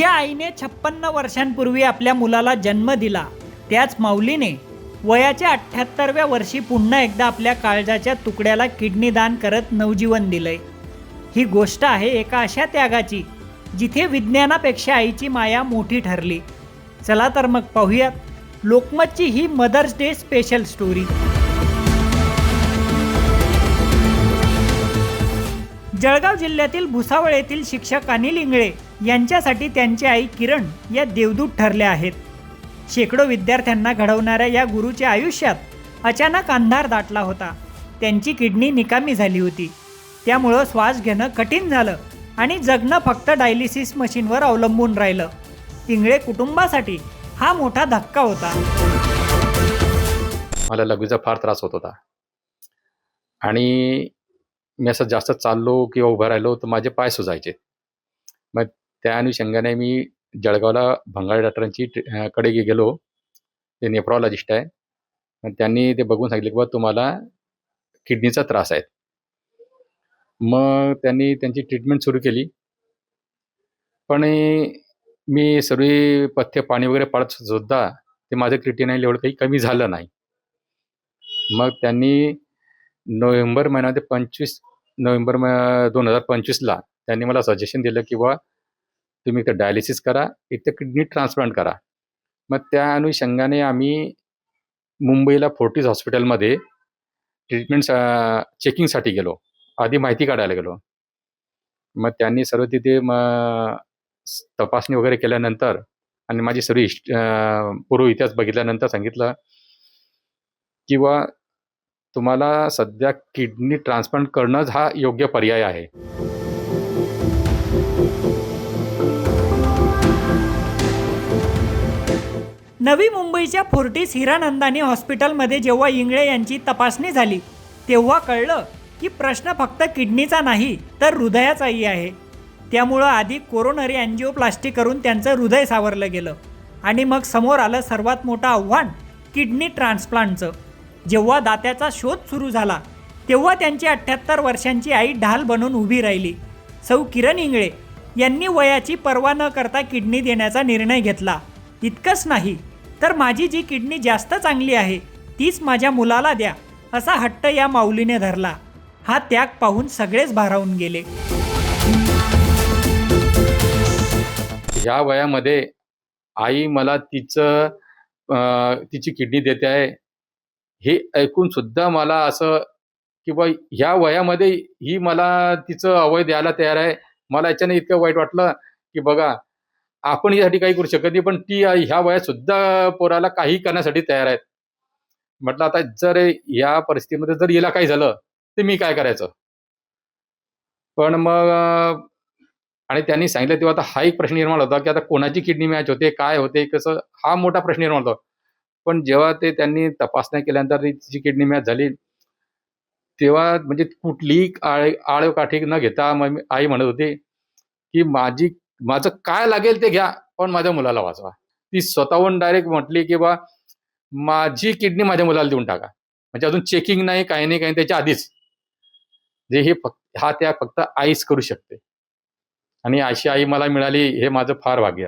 ज्या आईने 56 वर्षांपूर्वी आपल्या मुलाला जन्म दिला, त्याच माऊलीने वयाच्या 78व्या वर्षी पुन्हा एकदा आपल्या काळजाच्या तुकड्याला किडनी दान करत नवजीवन दिलंय. ही गोष्ट आहे एका अशा त्यागाची जिथे विज्ञानापेक्षा आईची माया मोठी ठरली. चला तर मग पाहूयात लोकमतची ही mother's day special story. Jalgaon जिल्ह्यातील भुसावळ येथील शिक्षक अनिल इंगळे यांच्यासाठी त्यांची आई किरण या देवदूत ठरल्या आहेत. शेकडो विद्यार्थ्यांना घडवणाऱ्या या गुरुच्या आयुष्यात अचानक अंधार दाटला होता. त्यांची किडनी निकामी झाली होती, त्यामुळं श्वास घेणं कठीण झालं आणि जगणं फक्त डायलिसिस मशीनवर अवलंबून राहिलं. इंगळे कुटुंबासाठी हा मोठा धक्का होता. मला लघवीचा फार त्रास होत होता आणि मी असं जास्त चाललो किंवा उभं राहिलो तर माझे पाय सुजायचे. मग त्या अनुषंगाने मी जळगावला भंगारे डॉक्टरांची कडे गेलो. ते नेफ्रॉलॉजिस्ट आहे. मग त्यांनी ते बघून सांगितले की बा तुम्हाला किडनीचा त्रास आहे. मग त्यांनी त्यांची ट्रीटमेंट सुरू केली. पण मी सर्व पथ्य पाणी वगैरे पाळत सुद्धा ते माझं क्रिएटिनाईन लेवल काही कमी झालं नाही. मग त्यांनी नोव्हेंबर 2025ला त्यांनी मला सजेशन दिलं की बा तुम्ही इथं डायलिसिस करा, इथं किडनी ट्रान्सप्लांट करा. मग त्या अनुषंगाने आम्ही मुंबईला फोर्टिस हॉस्पिटलमध्ये ट्रीटमेंट चेकिंगसाठी गेलो. आधी माहिती काढायला गेलो. मग त्यांनी सर्व तिथे तपासणी वगैरे केल्यानंतर आणि माझी सर्व पूर्व इतिहास बघितल्यानंतर सांगितलं की बा तुम्हाला सध्या किडनी ट्रान्सप्लांट करणंच हा योग्य पर्याय आहे. नवी मुंबईच्या फोर्टिस हिरानंदानी हॉस्पिटलमध्ये जेव्हा इंगळे यांची तपासणी झाली तेव्हा कळलं की प्रश्न फक्त किडनीचा नाही तर हृदयाचाही आहे. त्यामुळं आधी कोरोनरी अँजिओप्लास्टी करून त्यांचं हृदय सावरलं गेलं आणि मग समोर आलं सर्वात मोठं आव्हान किडनी ट्रान्सप्लांटचं. जेव्हा दात्याचा शोध सुरू झाला तेव्हा त्यांची 78 वर्षांची आई ढाल बनून उभी राहिली. सौ किरण इंगळे यांनी वयाची पर्वा न करता किडनी देण्याचा निर्णय घेतला. इतकंच नाही तर माझी जी किडनी जास्त चांगली आहे तीच माझ्या मुलाला द्या असा हट्ट या माऊलीने धरला. हा त्याग पाहून सगळेच भारावून गेले. ह्या वयामध्ये आई मला तिची किडनी देते आहे हे ऐकून सुद्धा मला असं की बा ह्या वयामध्ये ही मला तिचं अवयव द्यायला तयार आहे. मला याच्याने इतकं वाईट वाटलं की बघा आपण यासाठी काही करू शकत नाही, पण ती ह्या वयात सुद्धा पोराला काही करण्यासाठी तयार आहेत. म्हटलं आता जर या परिस्थितीमध्ये जर हिला काही झालं तर मी काय करायचं. पण मग आणि त्यांनी सांगितलं तेव्हा आता हा एक प्रश्न निर्माण होता की आता कोणाची किडनी मॅच होते, काय होते, कसं, हा मोठा प्रश्न निर्माण होता. पण जेव्हा त्यांनी तपासण्या केल्यानंतर तिची किडनी मॅच झाली तेव्हा म्हणजे कुठलीही आळकाठी न घेता आई म्हणत होती की माझं काय लागेल ते घ्या पण माझ्या मुलाला वाचवा. ती स्वतःहून डायरेक्ट म्हटली की बा माझी किडनी माझ्या मुलाला देऊन टाका. म्हणजे अजून चेकिंग नाही, काही नाही, काही त्याच्या आधीच जे हे हा त्याग फक्त आईच करू शकते आणि अशी आई मला मिळाली हे माझं फार भाग्य.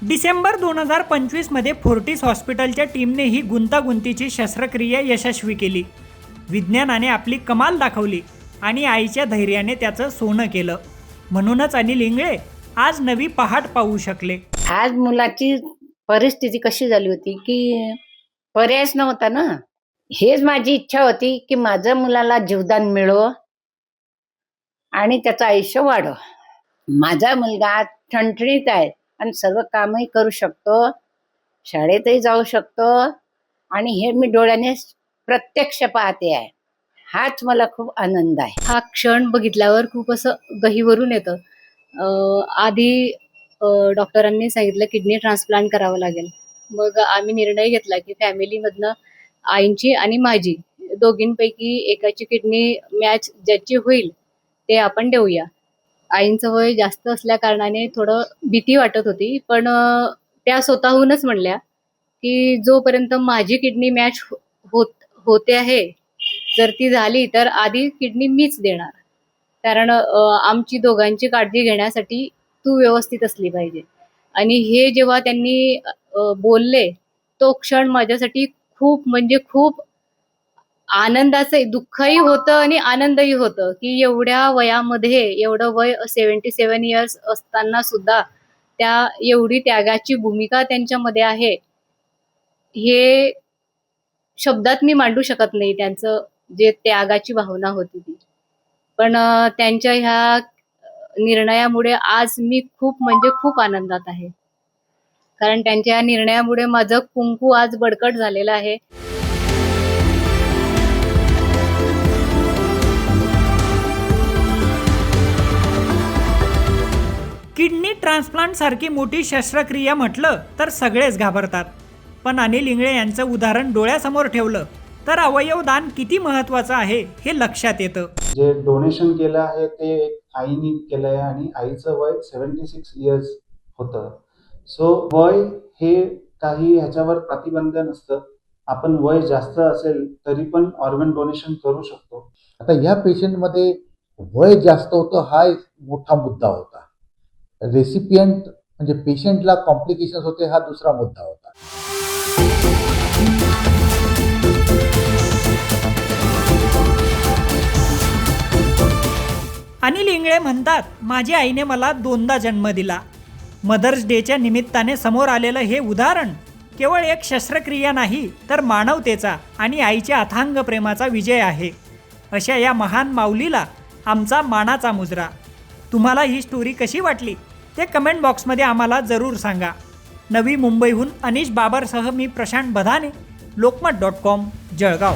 डिसेंबर 2025मध्ये फोर्टिस हॉस्पिटलच्या टीमने ही गुंतागुंतीची शस्त्रक्रिया यशस्वी केली. विज्ञानाने आपली कमाल दाखवली आणि आईच्या धैर्याने त्याचं सोनं केलं. म्हणूनच अनिल इंगळे आज नवी पहाट पाहू शकले. आज मुलाची परिस्थिती कशी झाली होती की पर्यायच नव्हता ना. हेच माझी इच्छा होती की माझ्या मुलाला जीवदान मिळो आणि त्याचं आयुष्य वाढो. माझा मुलगा ठणठणीत आहे आणि सर्व कामही करू शकतो, शाळेतही जाऊ शकतो आणि हे मी डोळ्याने प्रत्यक्ष पाहते आहे. हाच मला खूप आनंद आहे. हा क्षण बघितल्यावर खूप असं गहिवरून येतं. आधी डॉक्टरांनी सांगितलं किडनी ट्रान्सप्लांट करावं लागेल. मग आम्ही निर्णय घेतला की फॅमिलीमधनं आईंची आणि माझी दोघींपैकी एकाची किडनी मॅच ज्याची होईल ते आपण देऊया. आईंचं वय जास्त असल्या कारणाने थोडं भीती वाटत होती, पण त्या स्वतःहूनच म्हणल्या की जोपर्यंत माझी किडनी मॅच होते आहे जर ती झाली तर आधी किडनी मीच देणार, कारण आमची दोघांची काळजी घेण्यासाठी तू व्यवस्थित असली पाहिजे. आणि हे जेव्हा त्यांनी बोलले, तो क्षण माझ्यासाठी खूप म्हणजे खूप आनंदाचं, दुःखही होतं आणि आनंदही होतं, की एवढ्या वयामध्ये, एवढं वय 77 इयर्स असताना सुद्धा त्या एवढी त्यागाची भूमिका त्यांच्यामध्ये आहे, हे शब्दात मी मांडू शकत नाही. त्यांचं जे त्यागाची भावना होती ती. पण त्यांच्या ह्या निर्णयामुळे आज मी खूप म्हणजे खूप आनंदात आहे, कारण त्यांच्या या निर्णयामुळे माझं कुंकू आज बळकट झालेलं आहे. किडनी ट्रान्सप्लांट सारखी मोठी शस्त्रक्रिया म्हटलं तर सगळेच घाबरतात, पण अनिल इंगळे यांचं उदाहरण डोळ्यासमोर ठेवलं तर अवयव दान किती महत्त्वाचं आहे हे लक्षात येतं. जे डोनेशन केलं आहे ते एक आईने केलं आहे आणि आईचं वय 76 इयर्स होतं. सो वय हे काही ह्याच्यावर प्रतिबंध नसतं. आपण वय जास्त असेल तरी पण ऑर्गन डोनेशन करू शकतो. आता या पेशंटमध्ये वय जास्त होतं हा एक मोठा मुद्दा होता. रेसिपियंट म्हणजे पेशंटला कॉम्प्लिकेशन्स होते हा दुसरा मुद्दा होता. अनिल इंगळे म्हणतात, माझ्या आईने मला 2दा जन्म दिला. मदर्स डेच्या निमित्ताने समोर आलेलं हे उदाहरण केवळ एक शस्त्रक्रिया नाही तर मानवतेचा आणि आईच्या अथांग प्रेमाचा विजय आहे. अशा या महान माऊलीला आमचा मानाचा मुजरा. तुम्हाला ही स्टोरी कशी वाटली ते कमेंट बॉक्समध्ये आम्हाला जरूर सांगा. नवी मुंबईहून अनिश बाबरसह मी प्रशांत बधाने, लोकमत.com, जळगाव.